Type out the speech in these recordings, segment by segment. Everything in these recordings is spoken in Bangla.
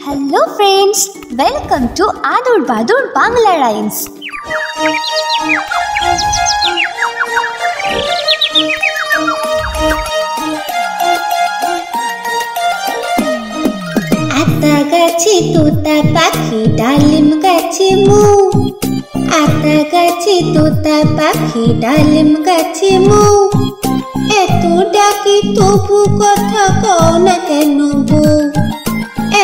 Hello friends, welcome to Adur Badur Bangla Rhymes. आता गाছে তোতা পাখি ডালিম গাছে মু आता গাছে তোতা পাখি ডালিম গাছে মু এত ডাকি তবু কথা কও না কেন বউ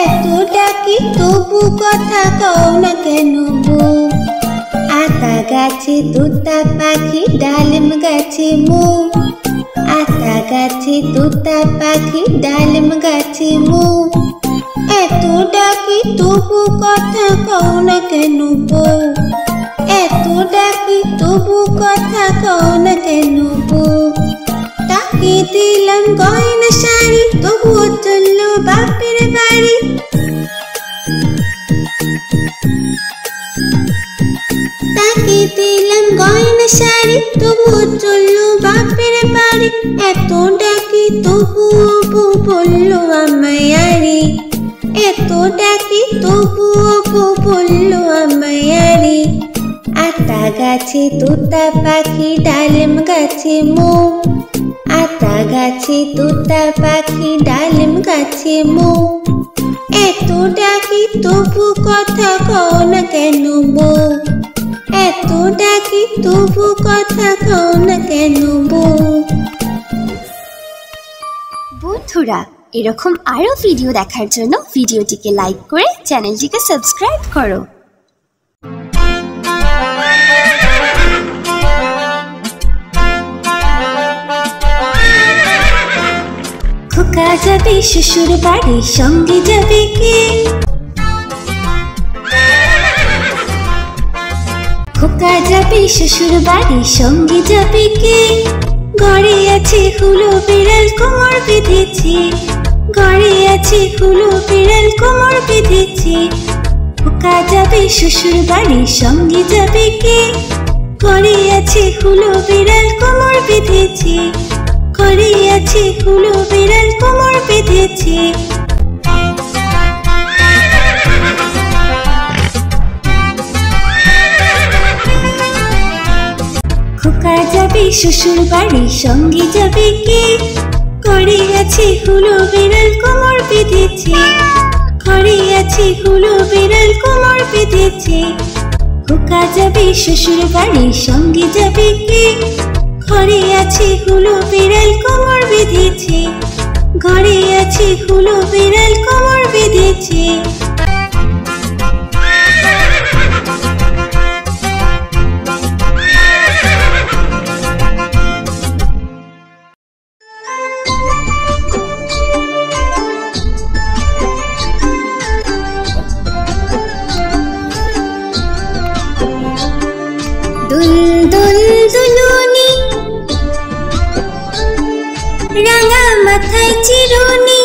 এত ডাকি তবু কথা কও না কেন বউ आता গাছে তোতা পাখি ডালিম গাছে মু आता গাছে তোতা পাখি ডালিম গাছে মু এত ডাকি তবু কথা কও না কেন বউ এত ডাকি তবু কথা কও না কেন বউ তাকে দিলাম গয়না শাড়ি তবুও চললো বাপের বাড়ি তাকে দিলাম গয়না শাড়ি তবুও চললো বাপের বাড়ি এত ডাকি তবুও বউ বললো আমায় আরে এত ডাকি তবুও বউ বললো আমায় আরে आता গাছে তোতা পাখি ডালিম গাছে মু आता গাছে তোতা পাখি ডালিম গাছে মু এত ডাকি তবু কথা কও না কেন বউ এত ডাকি তবু কথা কও না কেন বউ। বন্ধুরা, এরকম আরো ভিডিও দেখার জন্য ভিডিওটিকে লাইক করে চ্যানেলটিকে সাবস্ক্রাইব করো। খোকা যাবে শ্বশুর বাড়ি সঙ্গে যাবে কে খোকা যাবে শ্বশুর বাড়ি সঙ্গে যাবে কে ঘরে আছে হুলো বিড়াল কোমর বেঁধেছে ঘরে আছে হুলো বিড়াল কোমর বেঁধেছে খোকা যাবে শ্বশুর বাড়ি সঙ্গে যাবে কে ঘরে আছে হুলো বিড়াল কোমর বেঁধেছে ঘরে আছে হুলো বিড়াল কোমর বেঁধেছে খোকা যাবে শ্বশুর বাড়ি সঙ্গে যাবে কে ঘরে আছে হুলো বিড়াল কোমর বেঁধেছে ঘরে আছে হুলো বিড়াল কোমর বেঁধেছে খোকা যাবে শ্বশুর বাড়ি সঙ্গে যাবে কে ঘরে আছে হুলো বিড়াল কোমর বেঁধেছে ঘরে আছে হুলো বিড়াল কোমর বেঁধেছে দুল দুল দুলুনি রাঙা মাথায় চিরুনি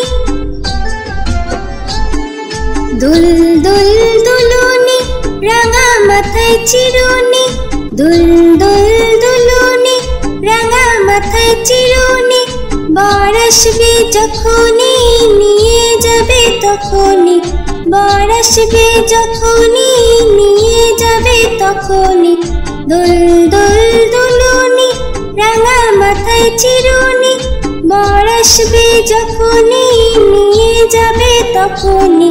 দুল দুল দুলুনি রাঙা মাথায় চিরুনি দুল দুল দুলুনি রাঙা মাথায় চিরুনি বর আসবে যখনই নিয়ে যাবে তখনই বর আসবে যখনই নিয়ে যাবে তখনই দুল দুল দুলুনি রাঙা মাথায় চিরুনি বর আসবে যখনই নিয়ে যাবে তখনই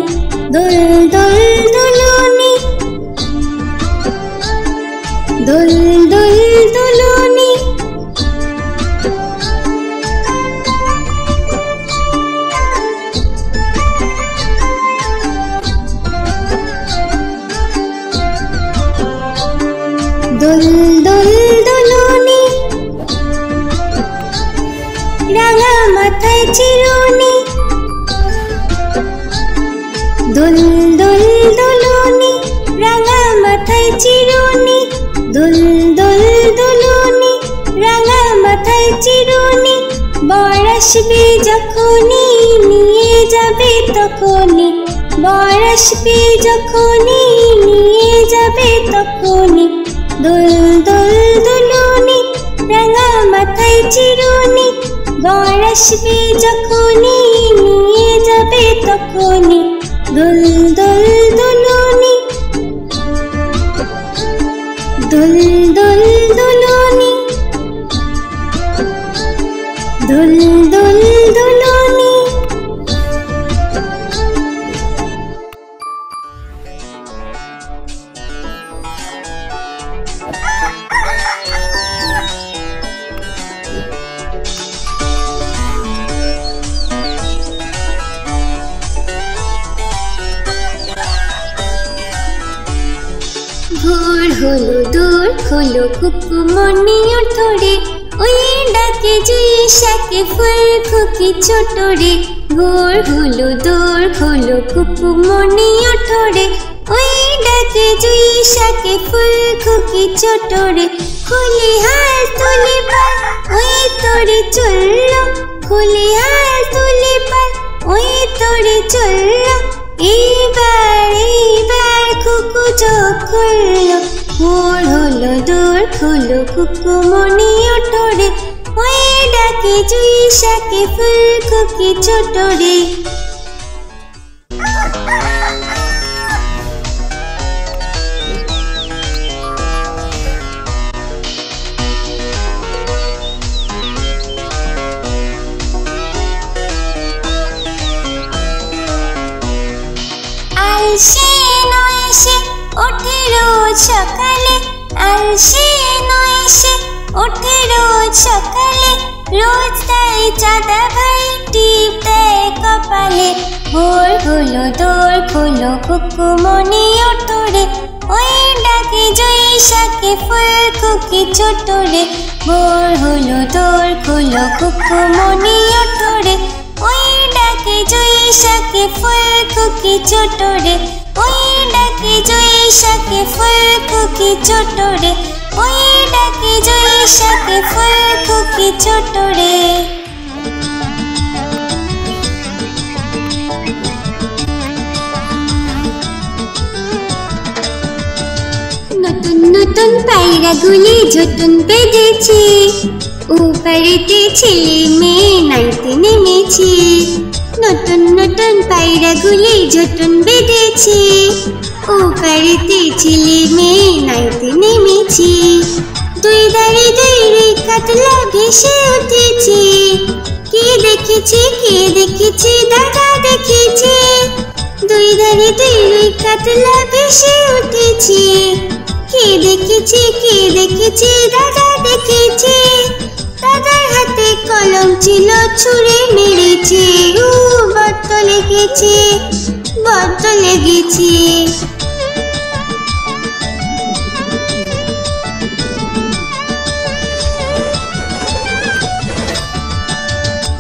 দুল দুল দুলুনি দুল দুল দুলুনি দুল দুল দুলুনি রাঙা মাথায় চিরুনি দুল দুল দুলুনি রাঙা মাথায় চিরুনি দুল দুল দুলুনি রাঙা মাথায় চিরুনি বর আসবে যখনই নিয়ে যাবে তখনই বর আসবে যখনই নিয়ে যাবে তখনই দুল দুল দুলুনি রাঙা মাথায় চিরুনি বর আসবে যখনই নিয়ে যাবে তখনই দুল হলো দূর হলো কুকুমনি ওঠরে, ওই ডাকে জুই শাকে ফুল খুকি ছোট রে। ভোর হলো দূর হলো কুকুমনি ওঠরে, ওই ডাকে জুই শাকে ফুল খুকি ছোট রে। খুলি হাল তুলি পাল ওই তোরে চললো, খুলি হাল তুলি পাল ওই তোরে চললো। এইবার কুকু চোখ খুললো, ভোর হলো দূর হলো কুকুমনি ওঠরে, ওই ডাকে জুই শাকে ফুল খুকি ছোট রে। আলসে নয় সে ওঠে রোজ সকালে, আলসে নয় সে ওঠে রোজ সকালে, রোজ তাই চাঁদা ভাই টিপ দেয় কপালে। ভোর হলো দোর হলো কুকুমনি ওঠরে, ওই ডাকে জুই শাকে ফুল খুকি ছোট রে। ভোর হলো দোর হলো কুকুমনি ওঠরে, ওই ডাকে জুই শাকে ফুল খুকি ছোট রে। ওই ডাকে জুই শাকে ফুল খুকি ছোট রে, ওই ডাকে জুই শাকে ফুল খুকি ছোট রে। নতুন নতুন পায়রাগুলি ঝুটুন বেঁধেছে, ওপারেতে ছেলে মেয়ে নাইতে নেমেছে। নতুন নতুন পায়রাগুলি ঝুটুন বেঁধেছে, ওপারেতে ছেলে মেয়ে নাইতে নেমেছে। দুই ধারে দুই রুই কাতলা ভেসে উঠেছে, কে দেখেছে দাদা দেখেছে। দুই ধারে দুই রুই কাতলা ভেসে উঠেছে, কে দেখেছে দাদা দেখেছে। দাদার হাতে কলম ছিল ছুঁড়ে মেরেছে, বড্ড লেগেছে বড্ড লেগেছে।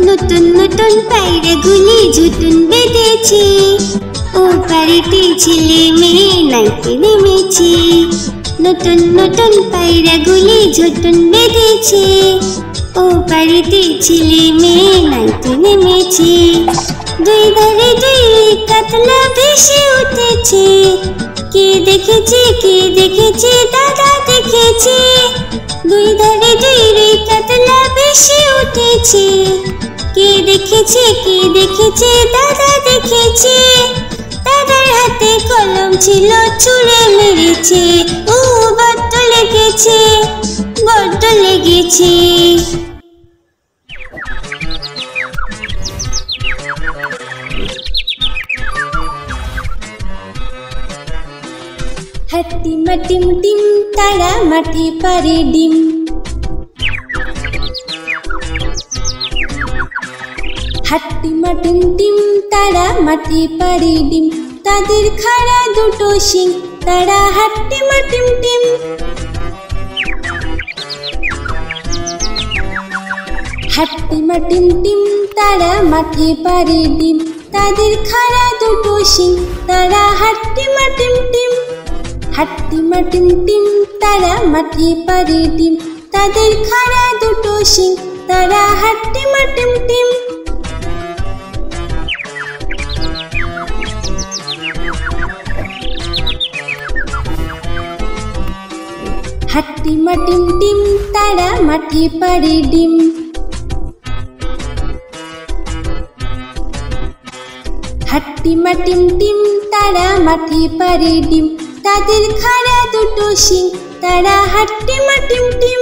নতুন নতুন পায়রাগুলি ঝুটুন বেঁধেছে, ওপারেতে ছেলে মেয়ে নাইতে নেমেছে। নতুন নতুন পায়রাগুলি ঝুটুন বেঁধেছে, ওপারেতে ছেলে মেয়ে নাইতে নেমেছে। দুই ধারে দুই কাতলা ভেসে উঠেছে, কে দেখেছে দাদা দেখেছে। দুই ধারে দুই কাতলা ভেসে উঠেছে, কে দেখেছে দাদা দেখেছে। দাদার হাতে কলম ছিল ছুঁড়ে মেরেছে, বড্ড লেগেছে বড্ড লেগেছে। হাতিমা টিম টিম তারা মাটি পারে ডিম, হাতিমা টিম টিম তারা মাটি পারে ডিম। তাদের খাড়া দুটো শিং, তারা হাতিমা টিম টিম। হাতিমা টিম টিম তারা মাটি পারে ডিম, তাদের খাড়া দুটো শিং, তারা হাতিমা টিম টিম। হাতিমা টিম টিম তারা মাটি পারে ডিম, তাদের খাড়া দুটো শিং, তারা হাতিমা টিম টিম। হাতিমা টিম টিম তারা মাটি পারে ডিম। হাতিমা টিম টিম তারা মাটি পারে ডিম, তাদের খাড়া দুটো শিং, তারা হাতিমা টিম টিম।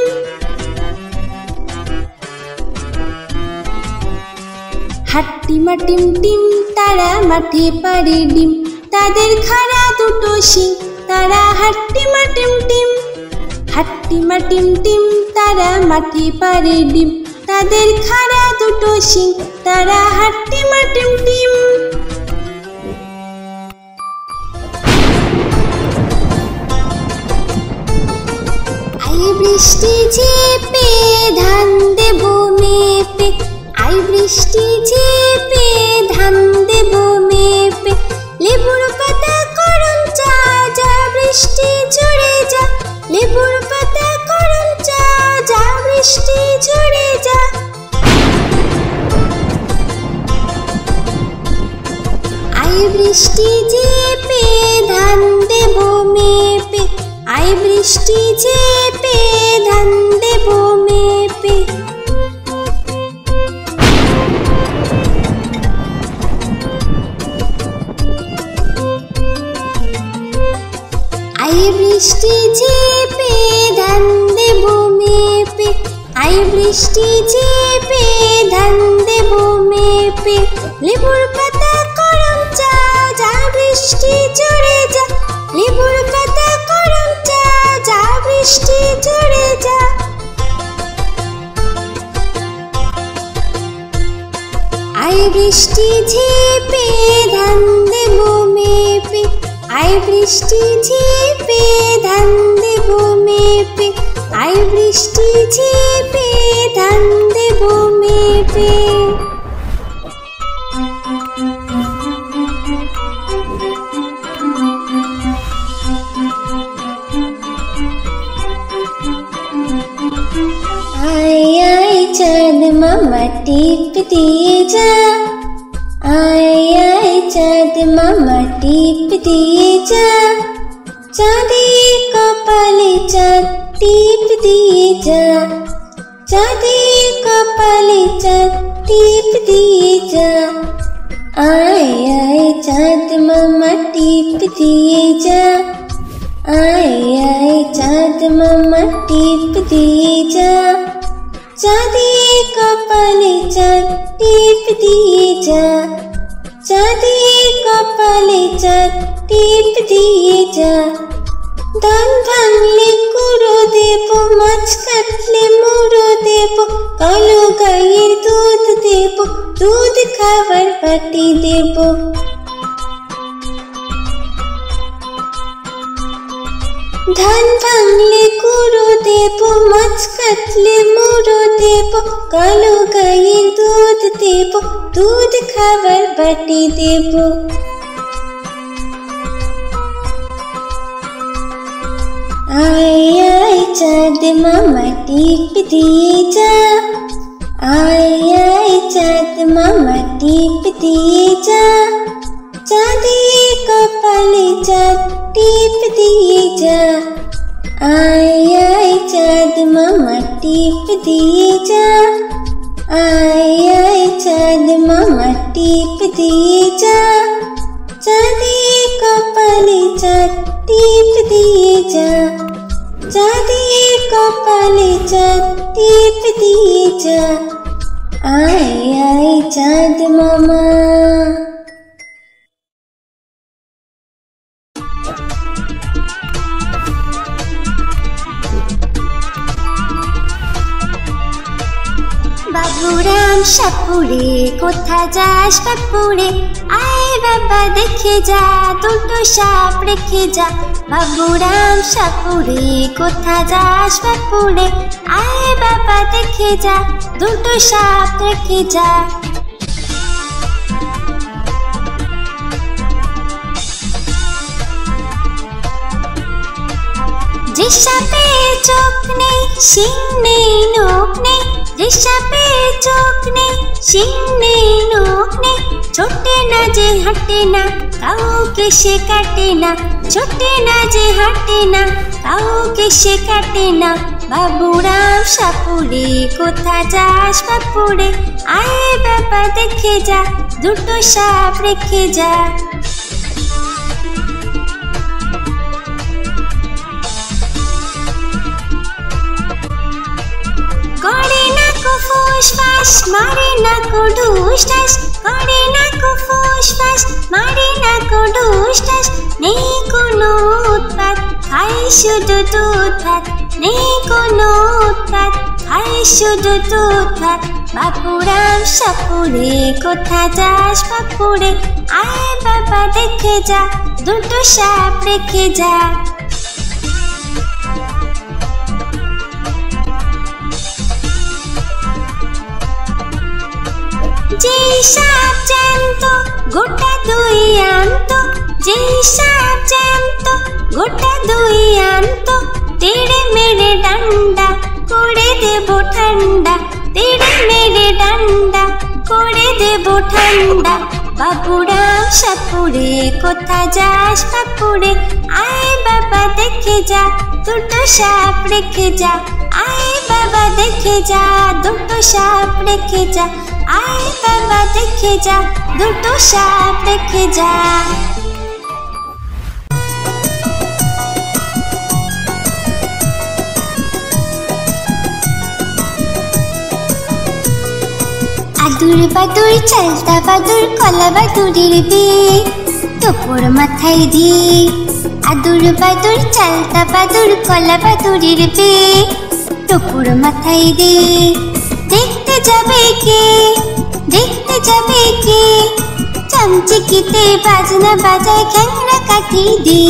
হাতিমা টিম টিম তারা মাটি পারে ডিম, তাদের খাড়া দুটো শিং, তারা হাতিমা টিম টিম। হাতিমা টিম টিম তারা মাটি পারে ডিম, তাদের খাড়া দুটো শিং, তারা হাতিমা টিম টিম। বৃষ্টি ঝেপে ধান দেব মেপে, আই বৃষ্টি ঝেপে ধান দেব মেপে, লেবুর পাতা করম চা, যা বৃষ্টি ঝরে যা, লেবুর পাতা করম চা, যা বৃষ্টি ঝরে যা। আই বৃষ্টি ঝেপে ধান দেব মেপে, আই বৃষ্টি ঝেপে ধান দেব মেপে। আই বৃষ্টি ঝেপে ধান দেব মেপে, আই বৃষ্টি ঝেপে ধান দেব মেপে, লেবুর পাতা করম চা, যা বৃষ্টি ঝরে যা, লেবুর পাতা করম চা, যা বৃষ্টি ঝরে যা। আই বৃষ্টি ঝেপে ধান দেব মেপে, আই বৃষ্টি ঝেপে ধান দেব মেপে, আই বৃষ্টি ঝেপে ধান দেব মেপে। আয় আয় চাঁদ মামা টিপ দিয়ে যা, আয় আয় চাঁদ মামা টিপ দিয়ে যা, চাঁদের কপালে চাঁদ টিপ দিয়ে যা, চাঁদের কপালে চাঁদ টিপ দিয়ে যা। আয় আয় চাঁদ মামা টিপ দিয়ে যা, আয় আয় চাঁদ মামা টিপ দিয়ে যা, চাঁদের কপালে চাঁদ টিপ দিয়ে যা, চাঁদের কপালে চাঁদ টিপ দিয়ে যা। ধান ভাঙলে কুড়ো দেব, মাছ কাটলে মুড়ো দেব, কালো গাইয়ের দুধ দেব, দুধ খাবার বাটি দেব। ধান ভাঙলে কুড়ো দেব, মাছ কাটলে মুড়ো দেব, কালো গাইয়ের দুধ দেব, দুধ খাবার বাটি দেব। আয় আয় চাঁদ মামা টিপ দিয়ে যা, আয় আয় চাঁদ মামা টিপ দিয়ে যা, চাঁদের কপালে চাঁদ টিপ দিয়ে যা। আয় আয় চাঁদ মামা টিপ দিয়ে যা, আয় আয় চাঁদ মামা টিপ দিয়ে যা, চাঁদের কপালে চাঁদ টিপ দিয়ে যা, চাঁদের কপালে চাঁদ টিপ দিয়ে যা। আয় আয় চাঁদ মামা। বাবুরাম সাপুরে কোথা যাস বাপুরে, আয় বাবা দেখে যা, দুটো সাপ রেখে যা। বাবুরাম সাপুরে কোথা যাস বাপুরে, আয় বাবা দেখে যা, দুটো সাপ রেখে যা। যে সাপের চোখ নেই, শিং নেই, নখ নেই, যে সাপের চোখ নেই, শিং নেই, নখ নেই, ছোটে না যে হাঁটে না, কাউকে সে কাটে না, ছোটে না যে হাঁটে না, কাউকে সে কাটে না। বাবুরাম সাপুরে কোথা যাস বাপুরে, আয় বাবা দেখে যা, দুটো সাপ রেখে যা। করে না কো ফুস ফাস, মারে না কো ঢুস ঢাস, করে না কো ফুস ফাস, মারে না কো ঢুস ঢাস, নেই কোনো উৎপাত, খাই শুধু দুধ ভাত, নেই কোনো উৎপাত, খাই শুধু দুধ ভাত। বাপুরাম সাপুরে কোথা যাস বাপুরে, আয় বাবা দেখে যা, দুটো সাপ রেখে যা। যেই সাপ জ্যান্ত গোটা দুই আনত, যেই সাপ জ্যান্ত গোটা দুই আনত, তেড়ে মেরে ডান্ডা করে দেব ঠান্ডা, তেড়ে মেরে ডান্ডা করে দেব ঠান্ডা। বাবুরাম সাপুরে কোথা যাস বাপুরে, আয় বাবা দেখে যা দুটো সাপ রেখে যা, আয় বাবা দেখে যা দুটো সাপ রেখে যা, আয় বাবা দেখে যা দুটো সাপ রেখে যা। আদুর বাদুর চালতা বাদুর কলা বাদুরের বিয়ে টোপর মাথায় দিয়ে, আদুর বাদুর চালতা বাদুর কলা বাদুরের বিয়ে টোপর মাথায় দিয়ে। দেখতে যাবে কে, দেখতে যাবে কে, চামচিকিতে বাজনা বাজায় খ্যাংরা কাঠি দে,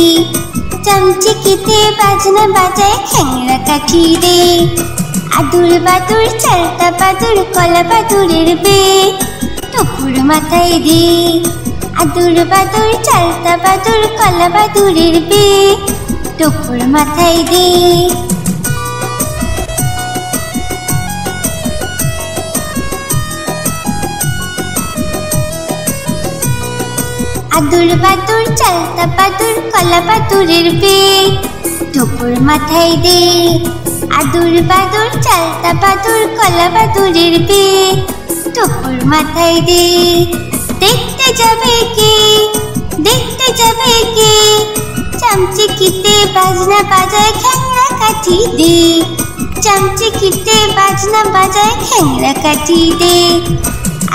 চামচিকিতে বাজনা বাজায় খ্যাংরা কাঠি দে। আদুর বাদুর চালতা বাদুর কলা বাদুরের বিয়ে টোপর মাথায় দে, আদুর বাদুর চালতা বাদুর কলা বাদুরের বিয়ে টোপর মাথায় দে। আদুর বাদুর চালতা বাদুর কলা বাদুরের বিয়ে টোপর মাথায় দে, আদুর বাদুর চালতা বাদুর কলা বাদুরের বিয়ে টোপর মাথায় দে। দেখতে যাবে কে, দেখতে যাবে কে, চামচিকিতে বাজনা বাজায় খ্যাংরা কাঠি দে, চামচিকিতে বাজনা বাজায় খ্যাংরা কাঠি দে।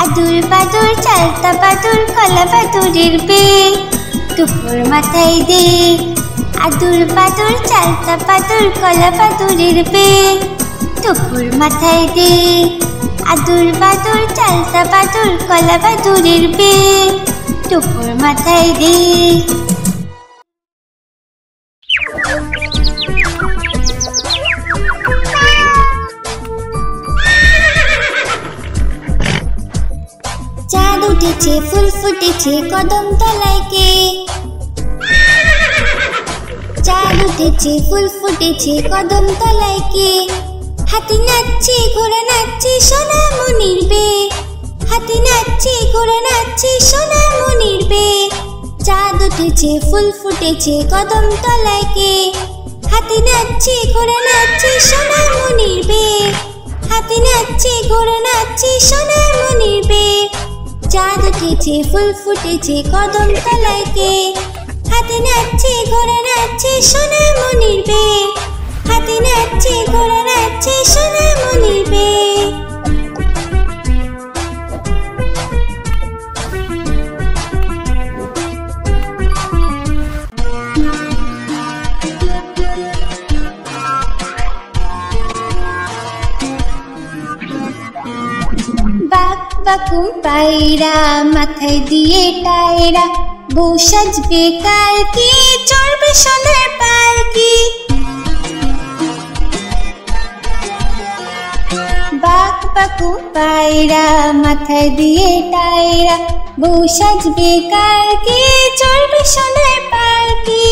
আদুর বাদুর চালতা বাদুর কলা বাদুরের বিয়ে টোপর মাথায় দে, আদুর বাদুর চালতা বাদুর কলা বাদুরের বিয়ে টোপর মাথায় দে, আদুর বাদুর চালতা বাদুর কলা বাদুরের বিয়ে টোপর মাথায় দে। চাঁদ উঠেছে ফুল ফুটেছে কদম তলায় কে, চাঁদ উঠেছে ফুল ফুটেছে কদম তলায় কে, হাতি নাচছে ঘোড়া নাচছে সোনা মনির বে, হাতি নাচছে ঘোড়া নাচছে সোনা মনির বে। চাঁদ উঠেছে ফুল ফুটেছে কদম তলায় কে, হাতি নাচছে ঘোড়া নাচছে সোনা মনির বে, হাতি নাচছে ঘোড়া নাচছে সোনা মনির বে। চাঁদ উঠেছে ফুল ফুটেছে কদম তলায় কে, হাতি নাচছে ঘোড়া নাচছে সোনা মনির বে, হাতি নাচছে ঘোড়া নাচছে সোনা মনির বে। বাক বাকুম পায়রা মাথায় দিয়ে টায়রা, বউ সাজবে কালকে চড়বে সোনার পালকি। বাক বাকুম পায়রা মাথায় দিয়ে টায়রা, বউ সাজবে কালকে চড়বে সোনার পালকি।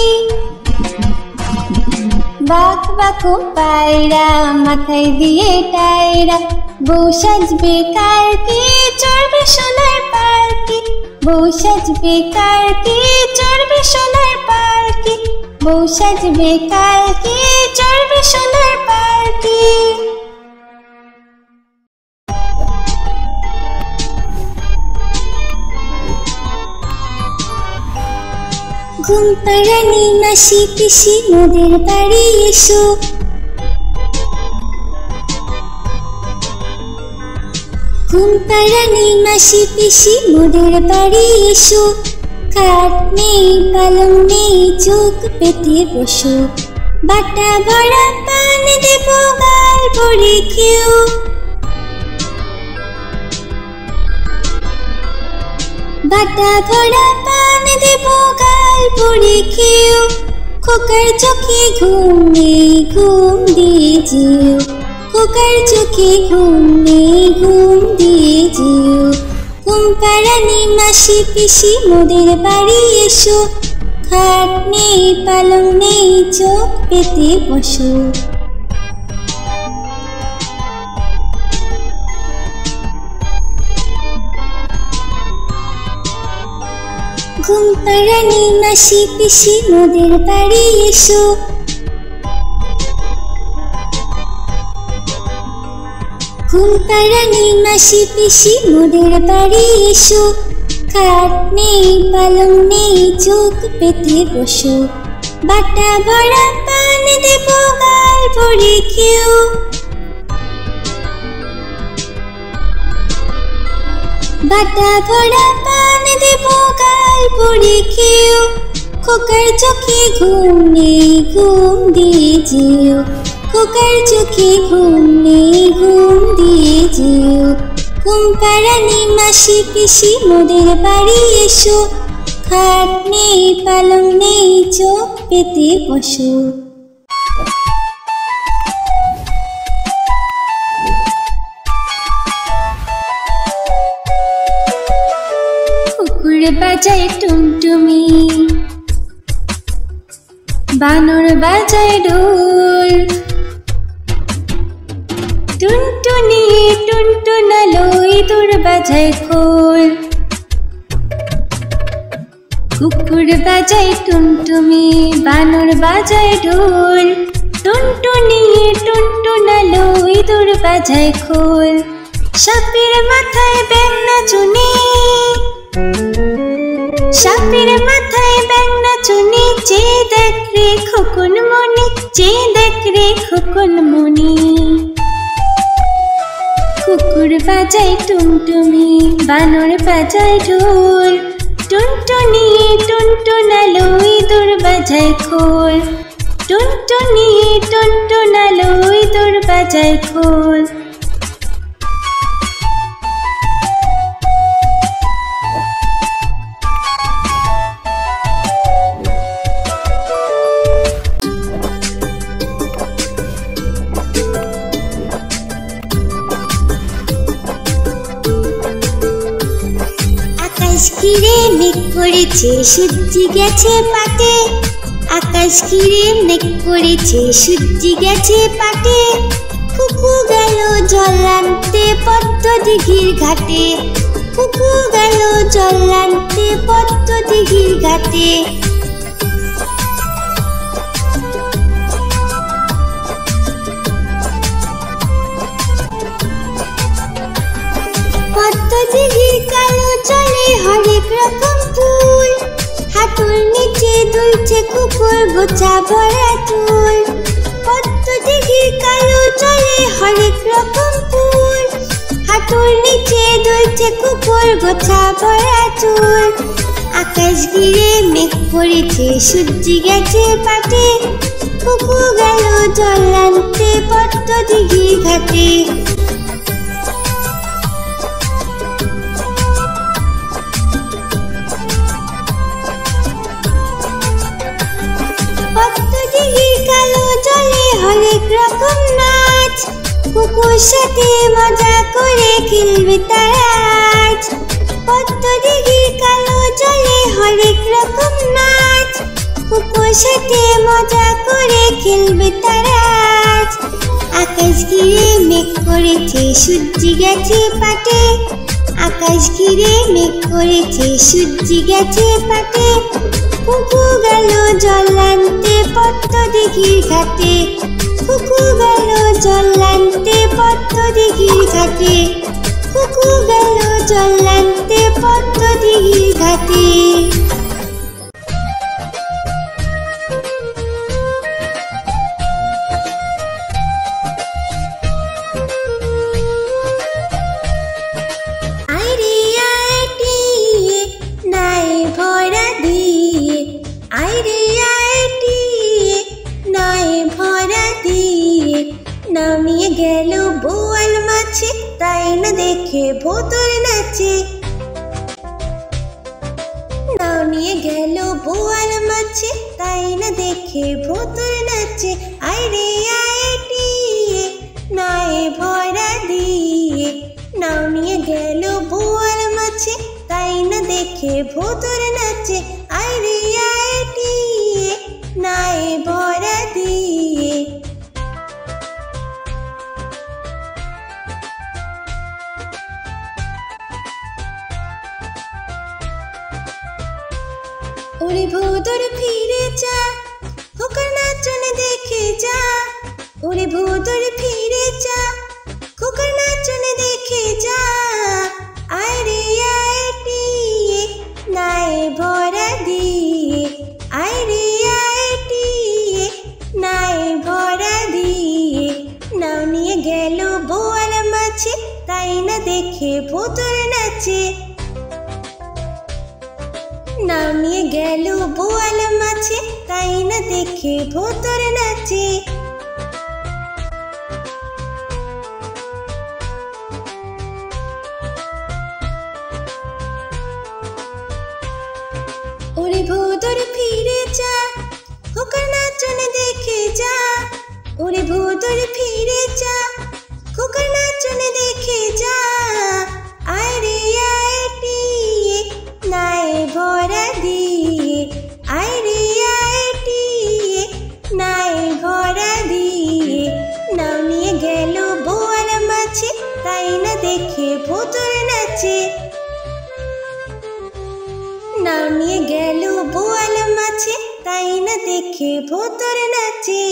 বাক বাকুম পায়রা মাথায় দিয়ে টায়রা, বউ সাজবে কালকে চড়বে সোনার পালকি, বউ সাজবে কালকে চড়বে সোনার পালকি, বউ সাজবে কালকে চড়বে সোনার পালকি। ঘুম পাড়ানি মাসি পিসি মোদের বাড়ি এসো, ঘুম পাড়ানি মাসি পিসি মোদের বাড়ি এসো, খাট নেই পালং নেই চোখ পেতে বসো, বাটা ভরা পান দেব গাল ভরে খেও। বাটা ভরা পান দেব গাল ভরে খেও, খোকার চোখে ঘুম নেই ঘুম দিয়ে যেও, খোকার চোখে ঘুম নেই ঘুম দিয়ে যেও। ঘুমপাড়ানি মাসি পিসি মোদের বাড়ি এসো, খাট নেই পালং নেই চোখ পেতে বসো। ঘুমপাড়ানি মাসি পিসি মোদের বাড়ি এসো, ঘুমপাড়ানি মাসি পিসি মোদের বাড়ি এসো, খাট নেই পালং নেই চোখ পেতে বসো। বাটা ভরা পান দেব গাল ভরে খেও, বাটা ভরা পান দেব গাল ভরে খেও। খোকার চোখে ঘুম নেই ঘুম দিয়ে যেও, খোকার চোখে ঘুম নেই ঘুম দিয়ে যেও। ঘুমপাড়ানি মাসি পিসি মোদের বাড়ি এসো, খাট নেই পালং নেই চোখ পেতে বসো। কুকুর বাজায় টুমটুমি, বানর বাজায় ঢোল, টুনটুনি টুনটুনালো ইঁদুর বাজায় খোল। কুকুর বাজায় টুমটুমি, বানর বাজায় ঢোল, টুনটুনি টুনটুনালো ইঁদুর বাজায় খোল। সাপের মাথায় ব্যাঙ নাচুনি, সাপের মাথায় ব্যাঙ নাচুনি, চেয়ে দেখ রে খোকন মনি, চেয়ে দেখ রে খোকন মনি। কুকুর বাজায় টুমটুমি, বানর বাজায় ঢোল, টুনটুনি টুনটুনালো ইঁদুর বাজায় খোল, টুনটুনি টুনটুনালো ইঁদুর বাজায় খোল। আকাশ ঘিরে মেঘ করেছে সূর্যি গেছে পাটে, আকাশ ঘিরে মেঘ করেছে সূর্যি গেছে পাটে। কুকু গেল জল আনতে পদ্ম দিঘির ঘাটে, কুকু গেল জল আনতে পদ্ম দিঘির ঘাটে। পদ্ম দিঘির কালো জলে হরেক রকম ফুল, হাঁটুর নিচে দুলছে কুকুর গোছা ভরা চুল। পদ্ম দিঘির কালো জলে হরেক রকম ফুল, হাঁটুর নিচে দুলছে কুকুর গোছা ভরা চুল। আকাশ ঘিরে মেঘ পড়েছে সূর্যি গেছে পাটে, কুকু গেল জল আনতে পদ্ম দিঘির ঘাটে। পদ্ম দিঘির কালো জলে হরেক রকম নাচ, কুকুর সাথে মজা করে খেলবে তারা আজ। পদ্ম দিঘির কালো জলে হরেক রকম নাচ, কুকুর সাথে মজা করে খেলবে তারা আজ। আকাশ ঘিরে মেঘ করেছে সূর্যি গেছে পাটে, আকাশ ঘিরে মেঘ করেছে সূর্যি গেছে পাটে। কুকু গেল জল আনতে পদ্ম দিঘির ঘাটে, কুকু গেল জল আনতে পদ্ম দিঘির ঘাটে, কুকু গেল জল আনতে পদ্ম দিঘির ঘাটে। আইরে আইটিয়ে নাই ভরা দিয়ে, আইরে আইটিয়ে নাই ভরা দিয়ে। নামিয়ে গেল বোয়াল মাছে, তাই না দেখে ভোতর নাচে। নামিয়ে গেল বোয়াল মাছে, তাই না দেখে ভোতর নাচে। আইরে আইটিয়ে নাই ভরা দিয়ে, নামিয়ে গেল বোয়াল মাছে, ভোতর নাচে, আয় রে আয় টিয়ে নায়ে ভরা দিয়ে। ওরে ভোতর ফিরে যা, খোকার নাচন দেখে যা। ওরে ভোতর ফিরে যা, খোকার নাচন দেখে যা। আয় রে আয় টিয়ে নায়ে ভরা দিয়ে, আয় রে আয় টিয়ে নায়ে ভরা দিয়ে। নাও নিয়ে গেল বোয়াল মাছে, তাই না দেখে ভোতর নাচে। নাও নিয়ে গেল বোয়াল মাছে, তাই না দেখে ভোতর নাচে। ওরে ভোতর ফিরে যা, খোকার নাচন দেখে যা। ওরে ভোতর ফিরে যা, খোকার নাচন দেখে যা। আয় রে আয় টিয়ে নায়ে ভরা দিয়ে, আয় রে আয় টিয়ে নায়ে ভরা দিয়ে। নাও নিয়ে গেল বোয়াল মাছে, তাই না দেখে ভোতর নাচে। নাও নিয়ে গেল বোয়াল মাছে, তাই না দেখে ভোতর নাচে।